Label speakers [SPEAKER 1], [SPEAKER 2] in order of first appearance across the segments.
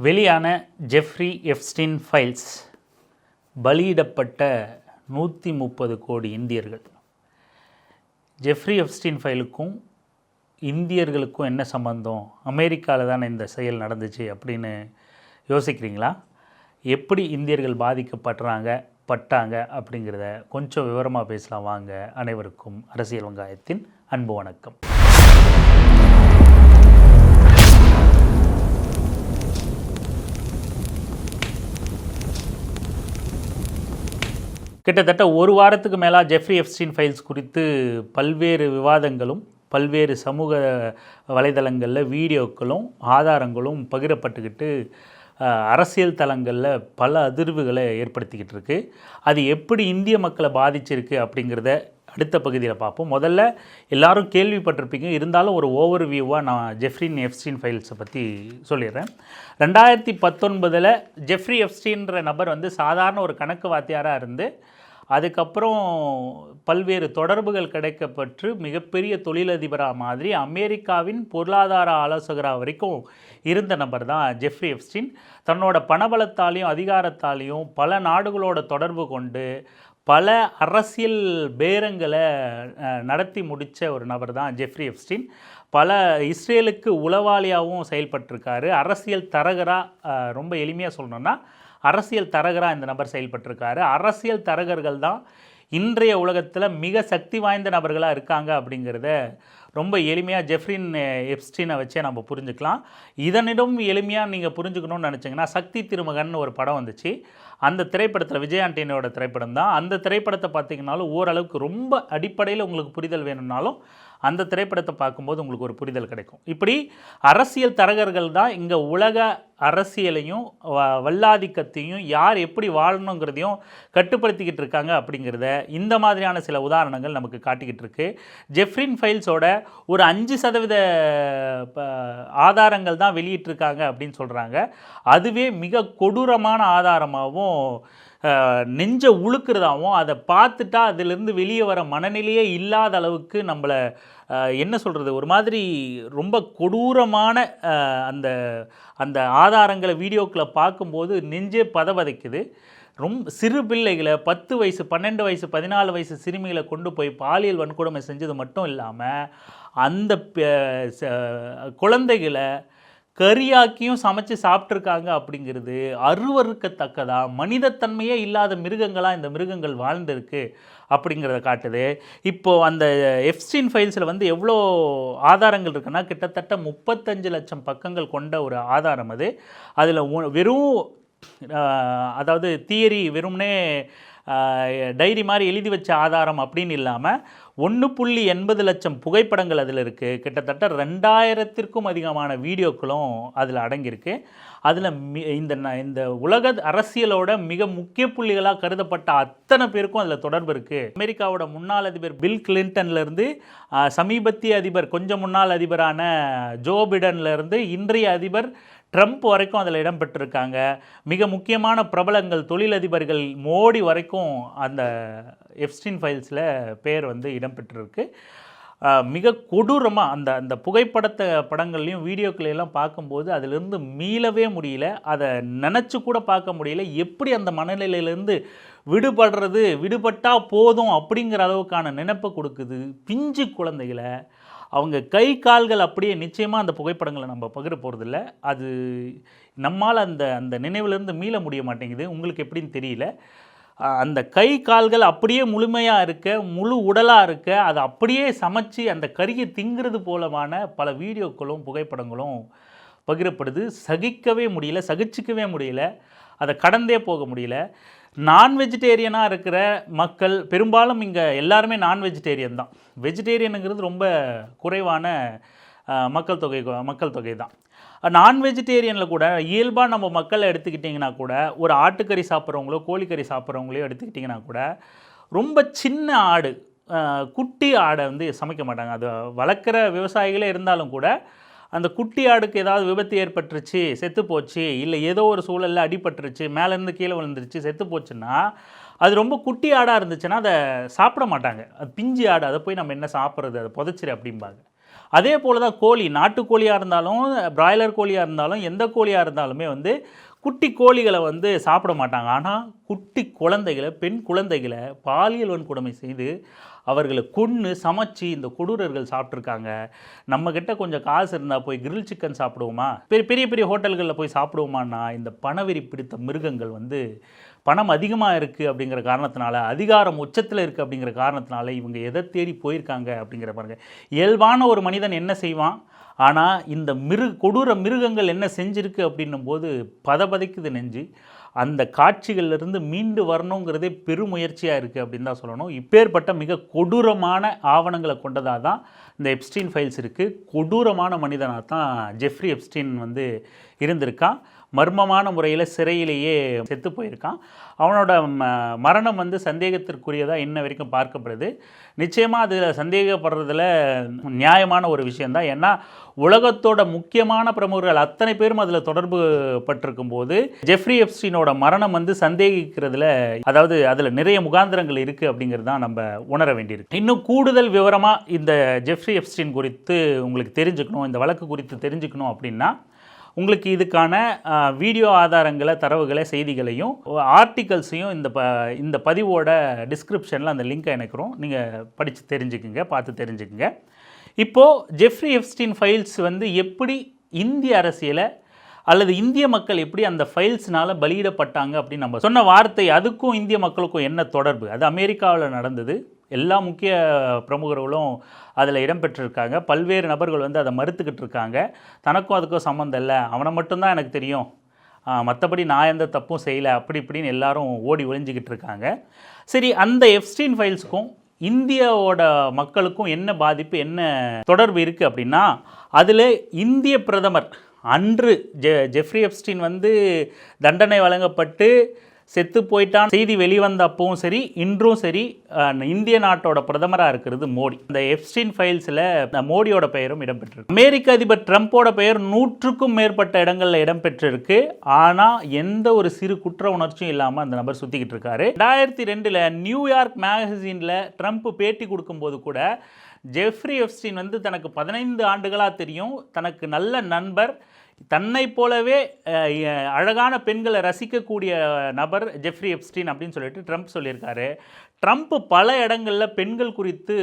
[SPEAKER 1] வெளியான Jeffrey Epstein files, பலியிடப்பட்ட 130 கோடி இந்தியர்கள். ஜெஃப்ரி எப்ஸ்டீன் ஃபைலுக்கும் இந்தியர்களுக்கும் என்ன சம்பந்தம்? அமெரிக்காவில் தானே இந்த செயல் நடந்துச்சு அப்படின்னு யோசிக்கிறீங்களா? எப்படி இந்தியர்கள் பட்டாங்க அப்படிங்கிறத கொஞ்சம் விவரமாக பேசலாம் வாங்க. அனைவருக்கும் அரசியல் வெங்காயத்தின் அன்பு வணக்கம். கிட்டத்தட்ட ஒரு வாரத்துக்கு மேலாக ஜெஃப்ரி எப்ஸ்டீன் ஃபைல்ஸ் குறித்து பல்வேறு விவாதங்களும் பல்வேறு சமூக வலைதளங்களில் வீடியோக்களும் ஆதாரங்களும் பகிரப்பட்டுக்கிட்டு அரசியல் தளங்களில் பல அதிர்வுகளை ஏற்படுத்திக்கிட்டு இருக்குது. அது எப்படி இந்திய மக்களை பாதிச்சிருக்கு அப்படிங்கிறத அடுத்த பகுதியில் பார்ப்போம். முதல்ல எல்லாரும் கேள்விப்பட்டிருப்பீங்க, இருந்தாலும் ஒரு ஓவர் வியூவாக நான் ஜெஃப்ரி எப்ஸ்டீன் ஃபைல்ஸை பற்றி சொல்லிடுறேன். 2019 ஜெஃப்ரி எப்ஸ்டீன்ற நபர் சாதாரண ஒரு கணக்கு வாத்தியாராக இருந்து அதுக்கப்புறம் பல்வேறு தொடர்புகள் கிடைக்கப்பட்டு மிகப்பெரிய தொழிலதிபராக மாதிரி அமெரிக்காவின் பொருளாதார ஆலோசகராக வரைக்கும் இருந்த நபர் தான் ஜெஃப்ரி எப்ஸ்டீன். தன்னோட பணபலத்தாலையும் அதிகாரத்தாலையும் பல நாடுகளோட தொடர்பு கொண்டு பல அரசியல் பேரங்களை நடத்தி முடித்த ஒரு நபர் தான் ஜெஃப்ரி எப்ஸ்டீன். பல இஸ்ரேலுக்கு உளவாளியாகவும் செயல்பட்டிருக்காரு. அரசியல் தரகராக, ரொம்ப எளிமையாக சொல்லணுன்னா அரசியல் தரகராக இந்த நபர் செயல்பட்டிருக்காரு. அரசியல் தரகர்கள் தான் இன்றைய உலகத்தில் மிக சக்தி வாய்ந்த நபர்களாக இருக்காங்க அப்படிங்கிறத ரொம்ப எளிமையாக ஜெஃப்ரி எப்ஸ்டீனை வச்சே நம்ம புரிஞ்சுக்கலாம். இதனிடம் எளிமையாக நீங்கள் புரிஞ்சுக்கணும்னு நினச்சிங்கன்னா சக்தி திருமகன் ஒரு படம் வந்துச்சு. அந்த திரைப்படத்தில் விஜய் ஆண்டனியோட திரைப்படம் தான். அந்த திரைப்படத்தை பார்த்திங்கனாலும் ஓரளவுக்கு ரொம்ப அடிப்படையில் உங்களுக்கு புரிதல் வேணும்னாலும் அந்த திரைப்படத்தை பார்க்கும்போது உங்களுக்கு ஒரு புரிதல் கிடைக்கும். இப்படி அரசியல் தரகர்கள் தான் இங்கே உலக அரசியலையும் வல்லாதிக்கத்தையும் யார் எப்படி வாழணுங்கிறதையும் கட்டுப்படுத்திக்கிட்டு இருக்காங்க அப்படிங்கிறத இந்த மாதிரியான சில உதாரணங்கள் நமக்கு காட்டிக்கிட்டு இருக்கு. ஜெஃப்ரி ஃபைல்ஸோட ஒரு 5% ஆதாரங்கள் தான் வெளியிட்டிருக்காங்க அப்படின்னு சொல்கிறாங்க. அதுவே மிக கொடூரமான ஆதாரமாகவும் நெஞ்ச உழுக்கிறதாகவும், அதை பார்த்துட்டா அதிலிருந்து வெளியே வர மனநிலையே இல்லாத அளவுக்கு நம்மளை என்ன சொல்கிறது, ஒரு மாதிரி ரொம்ப கொடூரமான அந்த அந்த ஆதாரங்களை வீடியோக்களை பார்க்கும்போது நெஞ்சே பதவதைக்குது. ரொம்ப சிறு பிள்ளைகளை 10 வயசு 12 வயசு 14 வயசு சிறுமிகளை கொண்டு போய் பாலியல் வன்கொடுமை செஞ்சது மட்டும் இல்லாமல் அந்த குழந்தைகளை கறியாக்கியும் சமைச்சு சாப்பிட்ருக்காங்க அப்படிங்கிறது அருவறுக்கத்தக்கதாக, மனிதத்தன்மையே இல்லாத மிருகங்களாக இந்த மிருகங்கள் வாழ்ந்திருக்கு அப்படிங்கிறத காட்டுது. இப்போது அந்த எப்ஸ்டீன் ஃபைல்ஸில் எவ்வளோ ஆதாரங்கள் இருக்குன்னா கிட்டத்தட்ட 35 லட்சம் பக்கங்கள் கொண்ட ஒரு ஆதாரம் அது. அதில் வெறும் அதாவது தியரி, வெறும்னே டைரி மாதிரி எழுதி வச்ச ஆதாரம் அப்படின்னு இல்லாமல் 1.80 லட்சம் புகைப்படங்கள் அதில் இருக்குது. கிட்டத்தட்ட 2000த்திற்கும் அதிகமான வீடியோக்களும் அதில் அடங்கியிருக்கு. அதில் இந்த உலக அரசியலோட மிக முக்கிய புள்ளிகளாக கருதப்பட்ட அத்தனை பேருக்கும் அதில் தொடர்பு இருக்குது. அமெரிக்காவோட முன்னாள் அதிபர் பில் கிளின்டன்லேருந்து சமீபத்திய அதிபர், கொஞ்சம் முன்னாள் அதிபரான ஜோ பிடன்லேருந்து இன்றைய அதிபர் ட்ரம்ப் வரைக்கும் அதில் இடம்பெற்றிருக்காங்க. மிக முக்கியமான பிரபலங்கள், தொழிலதிபர்கள் மோடி வரைக்கும் அந்த எப்ஸ்டீன் ஃபைல்ஸில் பேர் இடம்பெற்றிருக்கு. மிக கொடூரமாக அந்த அந்த படங்கள்லையும் வீடியோக்களையெல்லாம் பார்க்கும்போது அதிலிருந்து மீளவே முடியல. அதை நினச்சி கூட பார்க்க முடியல. எப்படி அந்த மனநிலையிலேருந்து விடுபட்டால் போதும் அப்படிங்கிற அளவுக்கான நினைப்பை கொடுக்குது. பிஞ்சு குழந்தைகளை அவங்க கை கால்கள் அப்படியே, நிச்சயமாக அந்த புகைப்படங்களை நம்ம பகிர போகிறதில்ல. அது நம்மால் அந்த அந்த நினைவிலேருந்து மீள முடிய மாட்டேங்குது. உங்களுக்கு எப்படின்னு தெரியல. அந்த கை கால்கள் அப்படியே முழுமையாக இருக்க, முழு உடலாக இருக்க, அதை அப்படியே சமைச்சு அந்த கறியை திங்கிறது போலமான பல வீடியோக்களும் புகைப்படங்களும் பகிரப்படுது. சகிச்சிக்கவே முடியல. அதை கடந்தே போக முடியல. நான் வெஜிடேரியனாக இருக்கிற மக்கள் பெரும்பாலும் இங்கே எல்லாருமே நான் வெஜிடேரியன் தான். வெஜிடேரியனுங்கிறது ரொம்ப குறைவான மக்கள் தொகை தான். நான் வெஜிடேரியனில் கூட இயல்பாக நம்ம மக்களை எடுத்துக்கிட்டிங்கன்னா கூட, ஒரு ஆட்டுக்கறி சாப்பிட்றவங்களோ கோழிக்கறி சாப்பிட்றவங்களையோ எடுத்துக்கிட்டிங்கன்னா கூட, ரொம்ப சின்ன ஆடு, குட்டி ஆடை சமைக்க மாட்டாங்க. அது வளர்க்குற விவசாயிகளே இருந்தாலும் கூட அந்த குட்டி ஆடுக்கு ஏதாவது விபத்து ஏற்பட்டுருச்சு, செத்து போச்சு, இல்லை ஏதோ ஒரு சூழலில் அடிபட்டுருச்சு, மேலேருந்து கீழே விழுந்துருச்சு, செத்து போச்சுன்னா, அது ரொம்ப குட்டி ஆடாக இருந்துச்சுன்னா அதை சாப்பிட மாட்டாங்க. அது பிஞ்சு ஆடு, அதை போய் நம்ம என்ன சாப்பிட்றது, அதை புதைச்சிரு அப்படிம்பாங்க. அதே போல் தான் கோழி, நாட்டுக்கோழியாக இருந்தாலும் பிராய்லர் கோழியாக இருந்தாலும் எந்த கோழியாக இருந்தாலுமே வந்து குட்டி கோழிகளை வந்து சாப்பிட மாட்டாங்க. ஆனால் குட்டி குழந்தைகளை, பெண் குழந்தைகளை பாலியல் வன்கொடுமை செய்து அவர்களை கொன்று சமைச்சு இந்த கொடூரர்கள் சாப்பிட்ருக்காங்க. நம்மக்கிட்ட கொஞ்சம் காசு இருந்தால் போய் கிரில் சிக்கன் சாப்பிடுவோமா, பெரிய பெரிய ஹோட்டல்களில் போய் சாப்பிடுவோமான்னா, இந்த பணவெறி பிடித்த மிருகங்கள் வந்து பணம் அதிகமாக இருக்குது அப்படிங்கிற காரணத்தினால, அதிகாரம் உச்சத்தில் இருக்குது அப்படிங்கிற காரணத்தினால இவங்க எதை தேடி போயிருக்காங்க அப்படிங்கிற பாருங்கள். இயல்பான ஒரு மனிதன் என்ன செய்வான், ஆனால் இந்த கொடூர மிருகங்கள் என்ன செஞ்சுருக்கு அப்படின்னும் போது பதபதைக்குது நெஞ்சு. அந்த காட்சிகளிலிருந்து மீண்டு வரணுங்கிறதே பெருமுயற்சியாக இருக்குது அப்படின்னு தான் சொல்லணும். இப்பேற்பட்ட மிக கொடூரமான ஆவணங்களை கொண்டதாக தான் இந்த எப்ஸ்டீன் ஃபைல்ஸ் இருக்குது. கொடூரமான மனிதனாக தான் ஜெஃப்ரி எப்ஸ்டீன் வந்து இருந்திருக்கான். மர்மமான முறையில் சிறையிலேயே செத்து போயிருக்கான். அவனோட மரணம் வந்து சந்தேகத்திற்குரியதாக இன்ன வரைக்கும் பார்க்கப்படுது. நிச்சயமாக அதில் சந்தேகப்படுறதுல நியாயமான ஒரு விஷயந்தான். ஏன்னா உலகத்தோட முக்கியமான பிரமுகர்கள் அத்தனை பேரும் அதில் தொடர்பு பட்டிருக்கும் போது ஜெஃப்ரி எப்ஸ்டீனோட மரணம் வந்து சந்தேகிக்கிறதுல, அதாவது அதில் நிறைய முகாந்திரங்கள் இருக்குது அப்படிங்கிறது தான் நம்ம உணர வேண்டியிருக்கு. இன்னும் கூடுதல் விவரமாக இந்த ஜெஃப்ரி எப்ஸ்டீன் குறித்து உங்களுக்கு தெரிஞ்சுக்கணும், இந்த வழக்கு குறித்து தெரிஞ்சுக்கணும் அப்படின்னா உங்களுக்கு இதுக்கான வீடியோ ஆதாரங்களை, தரவுகளை, செய்திகளையும் ஆர்டிகல்ஸையும் இந்த பதிவோட டிஸ்கிரிப்ஷனில் அந்த லிங்க்கை இணைக்கிறோம். நீங்கள் படித்து தெரிஞ்சுக்குங்க, பார்த்து தெரிஞ்சுக்குங்க. இப்போது ஜெஃப்ரி எப்ஸ்டீன் ஃபைல்ஸ் வந்து எப்படி இந்திய அரசியலை அல்லது இந்திய மக்கள் எப்படி அந்த ஃபைல்ஸ்னால் பலியிடப்பட்டாங்க அப்படின்னு நம்ம சொன்ன வார்த்தை, அதுக்கும் இந்திய மக்களுக்கும் என்ன தொடர்பு? அது அமெரிக்காவில் நடந்தது. எல்லா முக்கிய பிரமுகர்களும் அதில் இடம்பெற்றிருக்காங்க. பல்வேறு நபர்கள் வந்து அதை மறுத்துக்கிட்டு இருக்காங்க. தனக்கும் அதுக்கும் சம்மந்தம் இல்லை, அவனை மட்டும்தான் எனக்கு தெரியும், மற்றபடி நான் எந்த தப்பும் செய்யலை, அப்படி இப்படின்னு எல்லாரும் ஓடி ஒழிஞ்சிக்கிட்டு இருக்காங்க. சரி, அந்த எப்ஸ்டீன் ஃபைல்ஸுக்கும் இந்தியாவோட மக்களுக்கும் என்ன பாதிப்பு, என்ன தொடர்பு இருக்குது அப்படின்னா, அதில் இந்திய பிரதமர் அன்று ஜெஃப்ரி எப்ஸ்டீன் வந்து தண்டனை வழங்கப்பட்டு செத்து போயிட்டான் செய்தி வெளிவந்த அப்பவும் சரி, இன்றும் சரி, இந்திய நாட்டோட பிரதமராக இருக்கிறது மோடி. இந்த எப்ஸ்டீன் ஃபைல்ஸில் மோடியோட பெயரும் இடம்பெற்றிருக்கு. அமெரிக்க அதிபர் ட்ரம்ப்போட பெயர் 100க்கும் மேற்பட்ட இடங்களில் இடம்பெற்றிருக்கு. ஆனால் எந்த ஒரு சிறு குற்ற உணர்ச்சியும் இல்லாமல் அந்த நபர் சுற்றிக்கிட்டு இருக்காரு. 2002 நியூயார்க் மேகசினில் ட்ரம்ப் பேட்டி கொடுக்கும்போது கூட ஜெஃப்ரி எப்ஸ்டீன் வந்து தனக்கு 15 ஆண்டுகளாக தெரியும், தனக்கு நல்ல நண்பர், தன்னை போலவே அழகான பெண்களை ரசிக்கக்கூடிய நபர் ஜெஃப்ரி எப்ஸ்டீன் அப்படின்னு சொல்லிட்டு ட்ரம்ப் சொல்லியிருக்காரு. ட்ரம்ப் பல இடங்களில் பெண்கள் குறித்து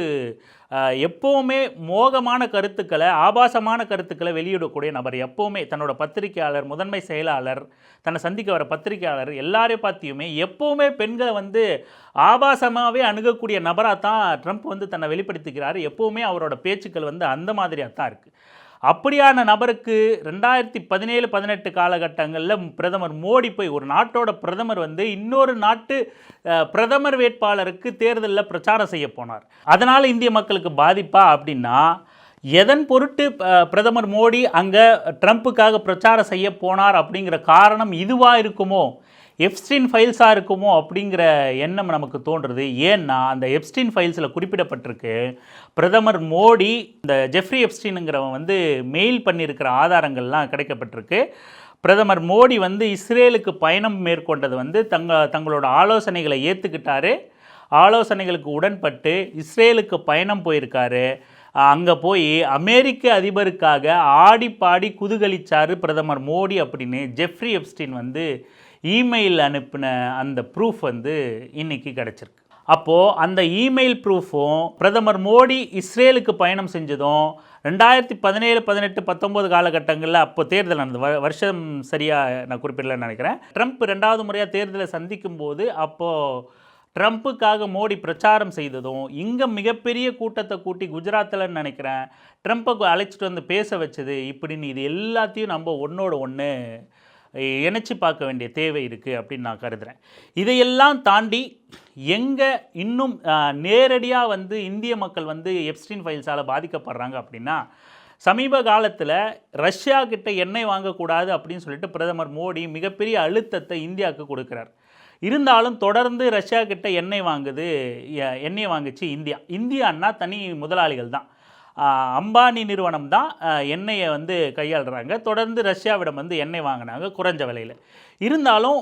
[SPEAKER 1] எப்போவுமே மோகமான கருத்துக்களை, ஆபாசமான கருத்துக்களை வெளியிடக்கூடிய நபர். எப்போவுமே தன்னோட பத்திரிகையாளர், முதன்மை செயலாளர், தன்னை சந்திக்க வர பத்திரிகையாளர் எல்லாரையும் பார்த்தியுமே எப்போவுமே பெண்களை வந்து ஆபாசமாகவே அணுகக்கூடிய நபராக தான் ட்ரம்ப் வந்து தன்னை வெளிப்படுத்திக்கிறார். எப்போவுமே அவரோட பேச்சுக்கள் வந்து அந்த மாதிரியாக தான் இருக்குது. அப்படியான நபருக்கு 2017-18 காலகட்டங்களில் பிரதமர் மோடி போய், ஒரு நாட்டோட பிரதமர் வந்து இன்னொரு நாட்டு பிரதமர் வேட்பாளருக்கு தேர்தலில் பிரச்சாரம் செய்ய போனார். அதனால் இந்திய மக்களுக்கு பாதிப்பா அப்படின்னா, எதன் பொருட்டு பிரதமர் மோடி அங்கே ட்ரம்ப்புக்காக பிரச்சாரம் செய்ய போனார் அப்படிங்கிற காரணம் இதுவாக இருக்குமோ, எப்ஸ்டீன் ஃபைல்ஸாக இருக்குமோ அப்படிங்கிற எண்ணம் நமக்கு தோன்றுறது. ஏன்னா அந்த எப்ஸ்டீன் ஃபைல்ஸில் குறிப்பிடப்பட்டிருக்கு, பிரதமர் மோடி இந்த ஜெஃப்ரி எப்ஸ்டீனுங்கிறவன் வந்து மெயில் பண்ணியிருக்கிற ஆதாரங்கள்லாம் கிடைக்கப்பட்டிருக்கு. பிரதமர் மோடி வந்து இஸ்ரேலுக்கு பயணம் மேற்கொண்டது வந்து தங்களோட ஆலோசனைகளை ஏற்றுக்கிட்டாரு. ஆலோசனைகளுக்கு உடன்பட்டு இஸ்ரேலுக்கு பயணம் போயிருக்காரு. அங்கே போய் அமெரிக்க அதிபருக்காக ஆடி பாடி குதூகலிச்சார் பிரதமர் மோடி அப்படின்னு ஜெஃப்ரி எப்ஸ்டீன் வந்து இமெயில் அனுப்பின அந்த ப்ரூஃப் வந்து இன்றைக்கி கிடச்சிருக்கு. அப்போது அந்த இமெயில் ப்ரூஃபும் பிரதமர் மோடி இஸ்ரேலுக்கு பயணம் செஞ்சதும் 2017, 18, 19 காலகட்டங்களில் அப்போ தேர்தல் நடந்தது. வருஷம் சரியாக நான் குறிப்பிடலன்னு நினைக்கிறேன். ட்ரம்ப் 2வது முறையாக தேர்தலை சந்திக்கும் போது அப்போது ட்ரம்ப்புக்காக மோடி பிரச்சாரம் செய்ததும், இங்கே மிகப்பெரிய கூட்டத்தை கூட்டி குஜராத்தில் நினைக்கிறேன் ட்ரம்ப்பை அழைச்சிட்டு வந்து பேச வச்சது, இப்படின்னு இது எல்லாத்தையும் நம்ம ஒன்றோட ஒன்று இணைச்சி பார்க்க வேண்டிய தேவை இருக்குது அப்படின்னு நான் கருதுகிறேன். இதையெல்லாம் தாண்டி எங்கே இன்னும் நேரடியாக வந்து இந்திய மக்கள் வந்து எப்ஸ்டீன் ஃபைல்ஸால் பாதிக்கப்படுறாங்க அப்படின்னா, சமீப காலத்தில் ரஷ்யா கிட்ட எண்ணெய் வாங்கக்கூடாது அப்படின்னு சொல்லிட்டு பிரதமர் மோடி மிகப்பெரிய அழுத்தத்தை இந்தியாவுக்கு கொடுக்குறார். இருந்தாலும் தொடர்ந்து ரஷ்யா கிட்ட எண்ணெய் வாங்குச்சு இந்தியான்னா தனி முதலாளிகள் தான். அம்பானி நிறுவனம் தான் எண்ணெயை வந்து கையாளுறாங்க. தொடர்ந்து ரஷ்யாவிடம் வந்து எண்ணெய் வாங்கினாங்க குறைஞ்ச விலையில். இருந்தாலும்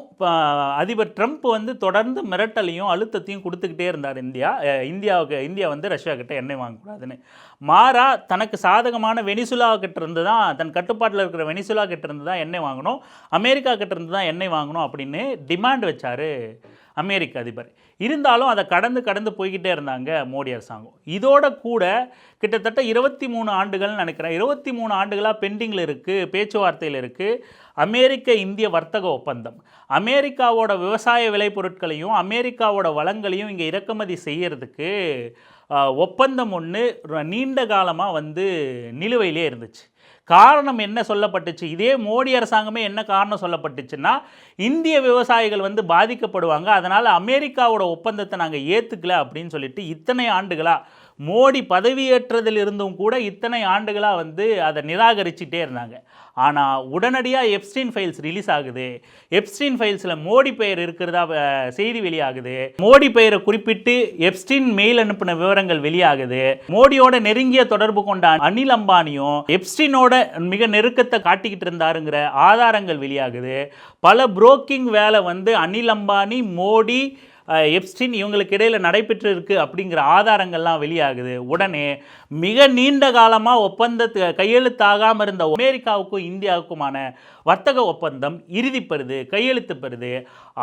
[SPEAKER 1] அதிபர் ட்ரம்ப் வந்து தொடர்ந்து மிரட்டலையும் அழுத்தத்தையும் கொடுத்துக்கிட்டே இருந்தார். இந்தியா வந்து ரஷ்யா கிட்ட எண்ணெய் வாங்கக்கூடாதுன்னு. மாறா தனக்கு சாதகமான வெனிசுலா கிட்ட இருந்து தான், தன் கட்டுப்பாட்டில் இருக்கிற வெனிசுலா கிட்ட இருந்து தான் எண்ணெய் வாங்கணும், அமெரிக்கா கிட்ட இருந்து தான் எண்ணெய் வாங்கணும் அப்படின்னு டிமாண்ட் வச்சார் அமெரிக்க அதிபர். இருந்தாலும் அதை கடந்து போய்கிட்டே இருந்தாங்க மோடி அரசாங்கம். இதோட கூட கிட்டத்தட்ட 23 ஆண்டுகள் நினைக்கிறேன், 23 ஆண்டுகளாக பெண்டிங்கில் இருக்குது, பேச்சுவார்த்தையில் இருக்குது அமெரிக்க இந்திய வர்த்தக ஒப்பந்தம். அமெரிக்காவோட விவசாய விளைபொருட்களையும் அமெரிக்காவோட வளங்களையும் இங்கே இறக்குமதி செய்கிறதுக்கு ஒப்பந்தம் ஒன்று நீண்ட காலமாக வந்து நிலுவையிலே இருந்துச்சு. காரணம் என்ன சொல்லப்பட்டுச்சு? இதே மோடி அரசாங்கமே என்ன காரணம் சொல்லப்பட்டுச்சுன்னா, இந்திய விவசாயிகள் வந்து பாதிக்கப்படுவாங்க, அதனால் அமெரிக்காவோட ஒப்பந்தத்தை நாங்கள் ஏற்றுக்கல அப்படின்னு சொல்லிட்டு இத்தனை ஆண்டுகளாக மோடி பதவியேற்றதில் இருந்தும் கூட இத்தனை ஆண்டுகளாக வந்து அதை நிராகரிச்சுட்டே இருந்தாங்க. ஆனால் உடனடியாக எப்ஸ்டீன் ஃபைல்ஸ் ரிலீஸ் ஆகுது. எப்ஸ்டீன் ஃபைல்ஸில் மோடி பெயர் இருக்கிறதா செய்தி வெளியாகுது. மோடி பெயரை குறிப்பிட்டு எப்ஸ்டீன் மெயில் அனுப்பின விவரங்கள் வெளியாகுது. மோடியோட நெருங்கிய தொடர்பு கொண்ட அனில் அம்பானியும் எப்ஸ்டீனோட மிக நெருக்கத்தை காட்டிக்கிட்டு இருந்தாருங்கிற ஆதாரங்கள் வெளியாகுது. பல புரோக்கிங் வேலை வந்து அனில் அம்பானி, மோடி, எப்ஸ்டீன் இவங்களுக்கு இடையில் நடைபெற்று இருக்கு அப்படிங்கிற ஆதாரங்கள்லாம் வெளியாகுது. உடனே மிக நீண்ட காலமாக ஒப்பந்தத்தை கையெழுத்தாகாமல் இருந்த அமெரிக்காவுக்கும் இந்தியாவுக்குமான வர்த்தக ஒப்பந்தம் இறுதி பெறுது, கையெழுத்து பெறுது.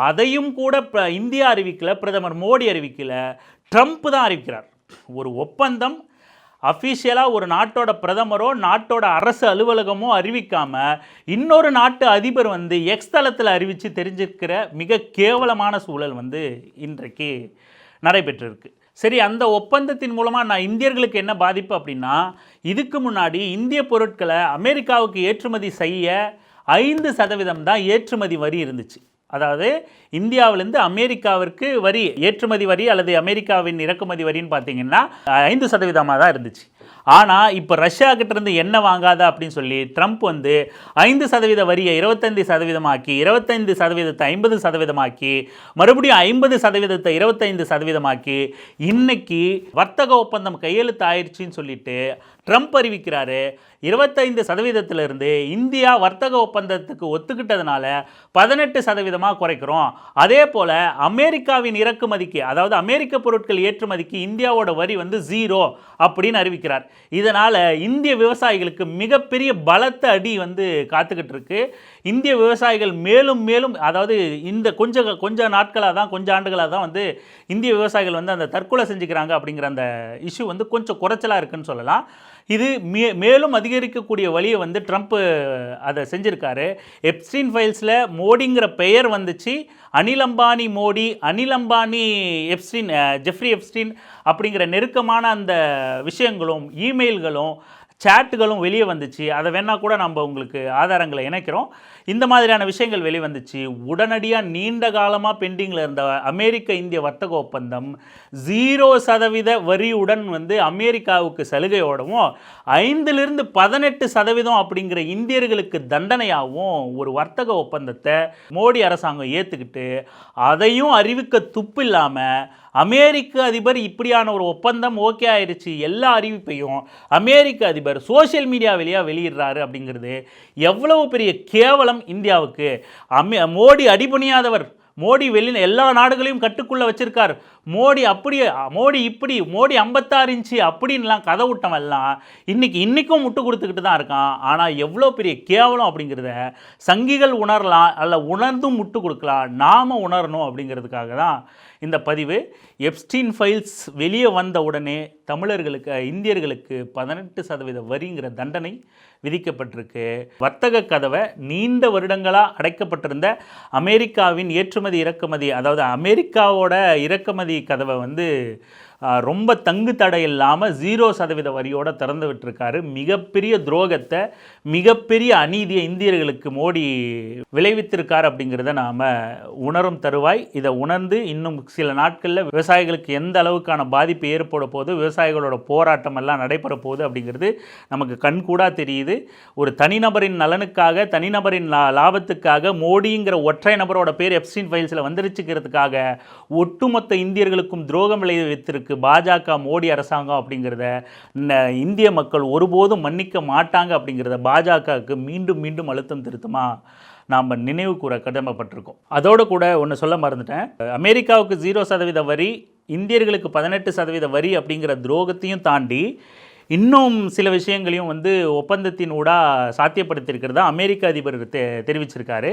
[SPEAKER 1] அதையும் கூட இந்தியா அறிவிக்கல, பிரதமர் மோடி அறிவிக்கல, ட்ரம்ப் தான் அறிவிக்கிறார். ஒரு ஒப்பந்தம் அஃபீஷியலாக ஒரு நாட்டோட பிரதமரோ நாட்டோட அரசு அலுவலகமோ அறிவிக்காமல் இன்னொரு நாட்டு அதிபர் வந்து எக்ஸ் தளத்தில் அறிவித்து தெரிஞ்சிருக்கிற மிக கேவலமான சூழல் வந்து இன்றைக்கு நடைபெற்றிருக்கு. சரி, அந்த ஒப்பந்தத்தின் மூலமாக நான் இந்தியர்களுக்கு என்ன பாதிப்பு அப்படின்னா, இதுக்கு முன்னாடி இந்திய பொருட்களை அமெரிக்காவுக்கு ஏற்றுமதி செய்ய 5% தான் ஏற்றுமதி வரி இருந்துச்சு. அதாவது இந்தியாவிலேருந்து அமெரிக்காவிற்கு வரி, ஏற்றுமதி வரி அல்லது அமெரிக்காவின் இறக்குமதி வரின்னு பார்த்தீங்கன்னா 5% தான் இருந்துச்சு. ஆனால் இப்போ ரஷ்யா கிட்டேருந்து எண்ணெய் வாங்காத அப்படின்னு சொல்லி ட்ரம்ப் வந்து 5% வரியை 25% ஆக்கி, 25% 50% ஆக்கி, மறுபடியும் 50% 25% ஆக்கி, இன்னைக்கு வர்த்தக ஒப்பந்தம் கையெழுத்து ஆயிடுச்சின்னு சொல்லிட்டு ட்ரம்ப் அறிவிக்கிறாரு. 25%இருந்து இந்தியா வர்த்தக ஒப்பந்தத்துக்கு ஒத்துக்கிட்டதுனால 18% குறைக்கிறோம். அதே போல் அமெரிக்காவின் இறக்குமதிக்கு, அதாவது அமெரிக்க பொருட்கள் ஏற்றுமதிக்கு இந்தியாவோட வரி வந்து 0 அப்படின்னு அறிவிக்கிறார். இதனால் இந்திய விவசாயிகளுக்கு மிகப்பெரிய பலத்த அடி வந்து காத்துக்கிட்டு இருக்கு. இந்திய விவசாயிகள் மேலும் மேலும், அதாவது இந்த கொஞ்ச நாட்களாக தான், கொஞ்சம் ஆண்டுகளாக தான் வந்து இந்திய விவசாயிகள் வந்து அந்த தற்கொலை செஞ்சுக்கிறாங்க அப்படிங்கிற அந்த இஷ்யூ வந்து கொஞ்சம் குறைச்சலாக இருக்குன்னு சொல்லலாம். இது மேலும் அதிகரிக்கக்கூடிய வழியை வந்து ட்ரம்ப் அதை செஞ்சுருக்காரு. எப்ஸ்டீன் ஃபைல்ஸில் மோடிங்கிற பெயர் வந்துச்சு. Anil Ambani Modi, Anil Ambani Epstein, Jeffrey Epstein அப்படிங்கிற நெருக்கமான அந்த விஷயங்களும் இமெயில்களும் சாட்டுகளும் வெளியே வந்துச்சு. அதை வேணால் கூட நம்ம உங்களுக்கு ஆதாரங்களை இணைக்கிறோம். இந்த மாதிரியான விஷயங்கள் வெளிவந்துச்சு. உடனடியாக நீண்ட காலமாக பெண்டிங்கில் இருந்த அமெரிக்க இந்திய வர்த்தக ஒப்பந்தம் 0% வரியுடன் வந்து அமெரிக்காவுக்கு சலுகையோடவும் 5லிருந்து 18% அப்படிங்கிற இந்தியர்களுக்கு தண்டனையாகவும் ஒரு வர்த்தக ஒப்பந்தத்தை மோடி அரசாங்கம் ஏற்றுக்கிட்டு, அதையும் அறிவிக்க துப்பு இல்லாமல் அமெரிக்க அதிபர் இப்படியான ஒரு ஒப்பந்தம் ஓகே ஆயிடுச்சு எல்லா அறிவிப்பையும் அமெரிக்க அதிபர் சோஷியல் மீடியா வழியாக வெளியிடுறாரு. அப்படிங்கிறது எவ்வளவு பெரிய கேவலம் இந்தியாவுக்கு. மோடி அடிபணியாதவர், மோடி எல்லா நாடுகளையும் கட்டுக்குள்ளே வச்சிருக்கார், மோடி அப்படியே, மோடி இப்படி, மோடி 56 இன்ச்சு அப்படின்லாம் கதை விட்டவெல்லாம் இன்றைக்கும் முட்டு கொடுத்துக்கிட்டு தான் இருக்கான். ஆனால் எவ்வளோ பெரிய கேவலம் அப்படிங்கிறத சங்கிகள் உணரலாம், அல்ல உணர்ந்தும் முட்டு கொடுக்கலாம், நாம் உணரணும் அப்படிங்கிறதுக்காக தான் இந்த பதிவு. எப்ஸ்டீன் ஃபைல்ஸ் வெளியே வந்த உடனே தமிழர்களுக்கு, இந்தியர்களுக்கு 18% வரிங்கிற தண்டனை விதிக்கப்பட்டிருக்கு. வர்த்தக கதவை நீண்ட வருடங்களாக அடைக்கப்பட்டிருந்த அமெரிக்காவின் ஏற்றுமதி இறக்குமதி, அதாவது அமெரிக்காவோட இறக்குமதி கதவை வந்து ரொம்ப தங்கு தடை இல்லாமல் 0% வரியோடு திறந்து விட்டுருக்காரு. மிகப்பெரிய துரோகத்தை, மிகப்பெரிய அநீதியை இந்தியர்களுக்கு மோடி விளைவித்திருக்கார் அப்படிங்கிறத நாம் உணரும் தருவாய். இதை உணர்ந்து இன்னும் சில நாட்களில் விவசாயிகளுக்கு எந்த அளவுக்கான பாதிப்பு ஏற்பட போகுது, விவசாயிகளோட போராட்டம் எல்லாம் நடைபெற போகுது அப்படிங்கிறது நமக்கு கண்கூடாக தெரியுது. ஒரு தனிநபரின் நலனுக்காக, தனிநபரின் லாபத்துக்காக மோடிங்கிற ஒற்றை நபரோட பேர் எப்ஸ்டீன் ஃபைல்ஸில் வந்துருச்சுக்கிறதுக்காக ஒட்டுமொத்த இந்தியர்களுக்கும் துரோகம் விளைவித்திருக்கு செய்ததற்கு பாஜக மோடி அரசாங்கம் அப்படிங்கிறத இந்திய மக்கள் ஒருபோதும் மன்னிக்க மாட்டாங்க அப்படிங்கிறத பாஜகவுக்கு மீண்டும் மீண்டும் அழுத்தம் திருத்தமாக நாம் நினைவு கூற கடமைப்பட்டிருக்கோம். அதோடு கூட ஒன்று சொல்ல மறந்துட்டேன். அமெரிக்காவுக்கு 0% வரி, இந்தியர்களுக்கு 18% வரி அப்படிங்கிற துரோகத்தையும் தாண்டி இன்னும் சில விஷயங்களையும் ஒப்பந்தத்தின் ஊடாக சாத்தியப்படுத்தியிருக்கிறதா அமெரிக்க அதிபர் தெரிவிச்சிருக்காரு.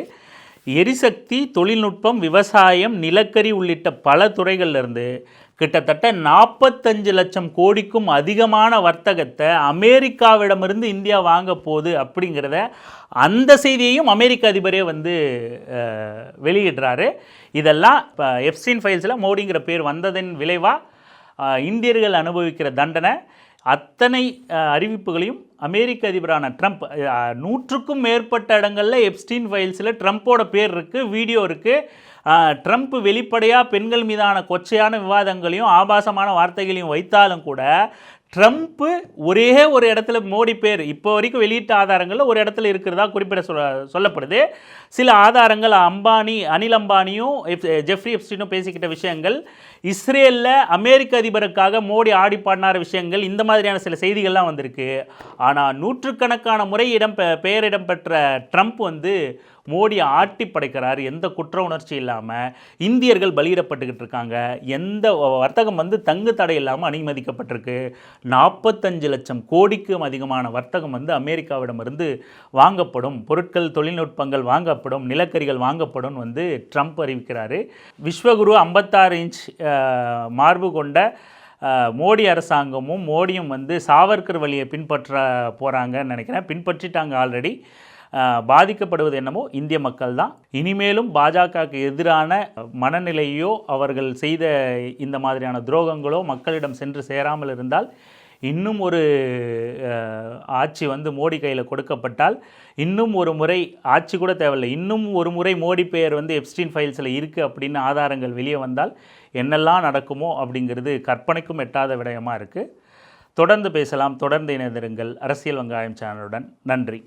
[SPEAKER 1] எரிசக்தி, தொழில்நுட்பம், விவசாயம், நிலக்கரி உள்ளிட்ட பல துறைகள்லேருந்து கிட்டத்தட்ட 45 லட்சம் கோடிக்கும் அதிகமான வர்த்தகத்தை அமெரிக்காவிடமிருந்து இந்தியா வாங்க போகுது அப்படிங்கிறத அந்த செய்தியையும் அமெரிக்க அதிபரே வெளியிடுறாரு. இதெல்லாம் இப்போ எப்ஸ்டீன் ஃபைல்ஸில் மோடிங்கிற பேர் வந்ததன் விளைவாக இந்தியர்கள் அனுபவிக்கிற தண்டனை. அத்தனை அறிவிப்புகளையும் அமெரிக்க அதிபரான ட்ரம்ப் 100க்கும் மேற்பட்ட இடங்களில் எப்ஸ்டீன் ஃபைல்ஸில் ட்ரம்ப்போட பேர் இருக்குது, வீடியோ இருக்குது. ட்ரம்ப் வெளிப்படையாக பெண்கள் மீதான கொச்சையான விவாதங்களையும் ஆபாசமான வார்த்தைகளையும் வைத்தாலும் கூட ட்ரம்ப்பு ஒரே ஒரு இடத்துல மோடி பேர் இப்போ வரைக்கும் வெளியிட்ட ஆதாரங்களில் ஒரு இடத்துல இருக்கிறதா சொல்லப்படுது. சில ஆதாரங்கள் அனில் அம்பானியும் ஜெஃப்ரி எப்ஸ்டீனும் பேசிக்கிட்ட விஷயங்கள், இஸ்ரேலில் அமெரிக்க அதிபருக்காக மோடி ஆடி பாடினார் விஷயங்கள், இந்த மாதிரியான சில செய்திகள்லாம் வந்திருக்கு. ஆனால் நூற்றுக்கணக்கான முறை பெயரிடம் பெற்ற ட்ரம்ப் மோடியை ஆட்டி படைக்கிறார். எந்த குற்ற உணர்ச்சி இல்லாமல் இந்தியர்கள் பலியிடப்பட்டுக்கிட்டு இருக்காங்க. எந்த வர்த்தகம் தங்கு தடை இல்லாமல் அனுமதிக்கப்பட்டிருக்கு. 45 லட்சம் கோடிக்கும் அதிகமான வர்த்தகம் அமெரிக்காவிடமிருந்து வாங்கப்படும், பொருட்கள் தொழில்நுட்பங்கள் வாங்கப்படும், நிலக்கரிகள் வாங்கப்படும் ட்ரம்ப் அறிவிக்கிறாரு. விஸ்வகுரு 56 இன்ச் மார்பு கொண்ட மோடி அரசாங்கமும் மோடியும் சாவர்கர் வழியை பின்பற்ற போகிறாங்கன்னு நினைக்கிறேன். பின்பற்றிட்டாங்க ஆல்ரெடி. பாதிக்கப்படுவது என்னமோ இந்திய மக்கள் தான். இனிமேலும் பாஜகவுக்கு எதிரான மனநிலையோ அவர்கள் செய்த இந்த மாதிரியான துரோகங்களோ மக்களிடம் சென்று சேராமல் இருந்தால், இன்னும் ஒரு ஆட்சி மோடி கையில் கொடுக்கப்பட்டால், இன்னும் ஒரு முறை ஆட்சி கூட தேவையில்லை, இன்னும் ஒரு முறை மோடி பெயர் எப்ஸ்டீன் ஃபைல்ஸில் இருக்குது அப்படின்னு ஆதாரங்கள் வெளியே வந்தால் என்னெல்லாம் நடக்குமோ அப்படிங்கிறது கற்பனைக்கும் எட்டாத விடயமாக இருக்குது. தொடர்ந்து பேசலாம். தொடர்ந்து இணைந்திருங்கள் அரசியல் வெங்காயம் சேனலுடன். நன்றி.